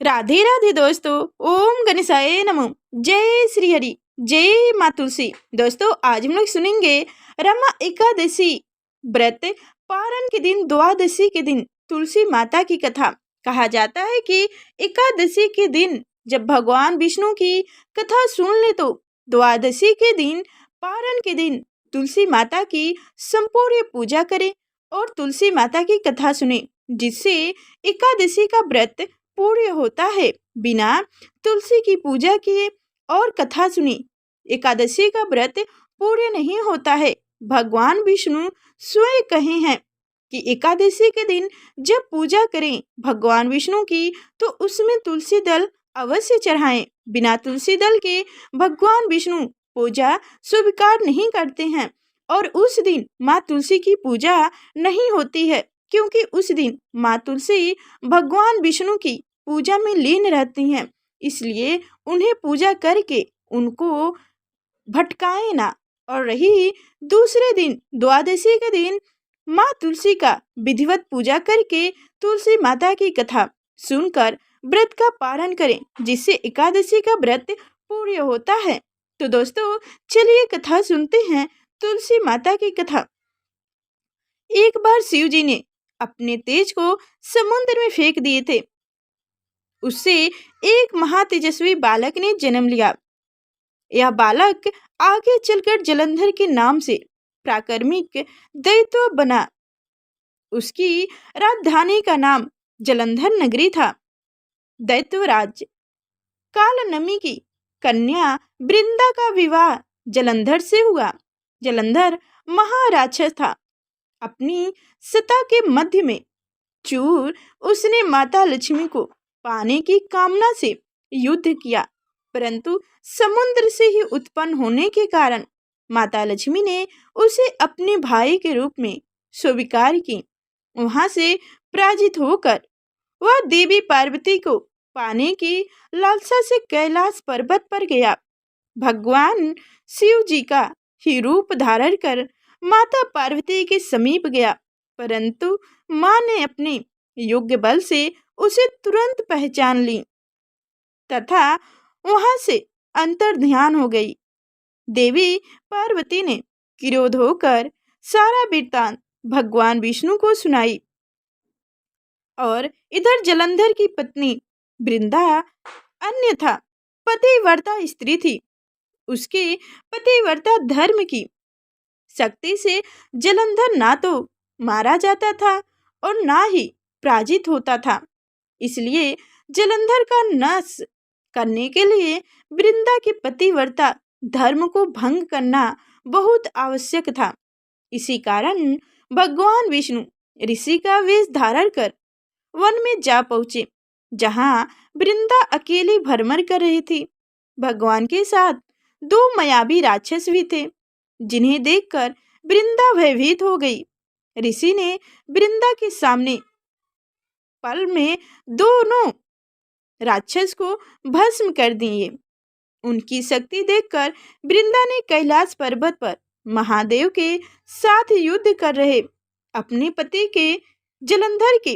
राधे राधे दोस्तों। ओम गणेशाय नमः। जय श्री हरि, जय माँ तुलसी। दोस्तों आज हम लोग सुनेंगे रमा एकादशी व्रत पारण के दिन, द्वादशी के दिन तुलसी माता की कथा। कहा जाता है कि एकादशी के दिन जब भगवान विष्णु की कथा सुन ले तो द्वादशी के दिन, पारण के दिन तुलसी माता की संपूर्ण पूजा करें और तुलसी माता की कथा सुने, जिससे एकादशी का व्रत पूर्ण होता है। बिना तुलसी की पूजा किए और कथा सुनी एकादशी का व्रत पूर्ण नहीं होता है। भगवान विष्णु स्वयं कहे हैं कि एकादशी के दिन जब पूजा करें भगवान विष्णु की तो उसमें तुलसी दल अवश्य चढ़ाएं। बिना तुलसी दल के भगवान विष्णु पूजा स्वीकार नहीं करते हैं और उस दिन माँ तुलसी की पूजा नहीं होती है, क्योंकि उस दिन माँ तुलसी भगवान विष्णु की पूजा में लीन रहती हैं। इसलिए उन्हें पूजा करके उनको भटकाए ना। और रही दूसरे दिन, द्वादशी के दिन माँ तुलसी का विधिवत पूजा करके तुलसी माता की कथा सुनकर व्रत का पारण करें, जिससे एकादशी का व्रत पूर्ण होता है। तो दोस्तों चलिए कथा सुनते हैं, तुलसी माता की कथा। एक बार शिव जी ने अपने तेज को समुद्र में फेंक दिए थे। उससे एक महातेजस्वी बालक ने जन्म लिया। यह बालक आगे चलकर जलंधर के नाम से प्राक्रमिक दैत्य बना। उसकी राजधानी का नाम जलंधर नगरी था। दैत्यराज कालनमी की कन्या वृंदा का विवाह जलंधर से हुआ। जलंधर महाराक्षस था। अपनी सत्ता के मध्य में चूर उसने माता लक्ष्मी को पाने की कामना से युद्ध किया, परंतु समुद्र से ही उत्पन्न होने के कारण माता लक्ष्मी ने उसे अपने भाई के रूप में स्वीकार की। वहां से पराजित होकर वह देवी पार्वती को पाने की लालसा से कैलाश पर्वत पर गया। भगवान शिव जी का ही रूप धारण कर माता पार्वती के समीप गया, परंतु माँ ने अपने योग्य बल से उसे तुरंत पहचान ली तथा वहां से अंतर ध्यान हो गई। देवी पार्वती ने क्रोध होकर सारा वृत्तांत भगवान विष्णु को सुनाई। और इधर जलंधर की पत्नी वृंदा अन्यथा पतिव्रता स्त्री थी। उसके पतिव्रता धर्म की शक्ति से जलंधर ना तो मारा जाता था और ना ही पराजित होता था। इसलिए जलंधर का नाश करने के लिए वृंदा के पतिव्रता धर्म को भंग करना बहुत आवश्यक था। इसी कारण भगवान विष्णु ऋषि का वेश धारण कर वन में जा पहुंचे, जहां वृंदा अकेली भ्रमण कर रही थी। भगवान के साथ दो मायावी राक्षस भी थे, जिन्हें देखकर वृंदा भयभीत हो गई। ऋषि ने वृंदा के सामने पल में दोनों राक्षस को भस्म कर दिए। उनकी शक्ति देखकर वृंदा ने कैलाश पर्वत पर महादेव के साथ युद्ध कर रहे अपने पति के जलंधर के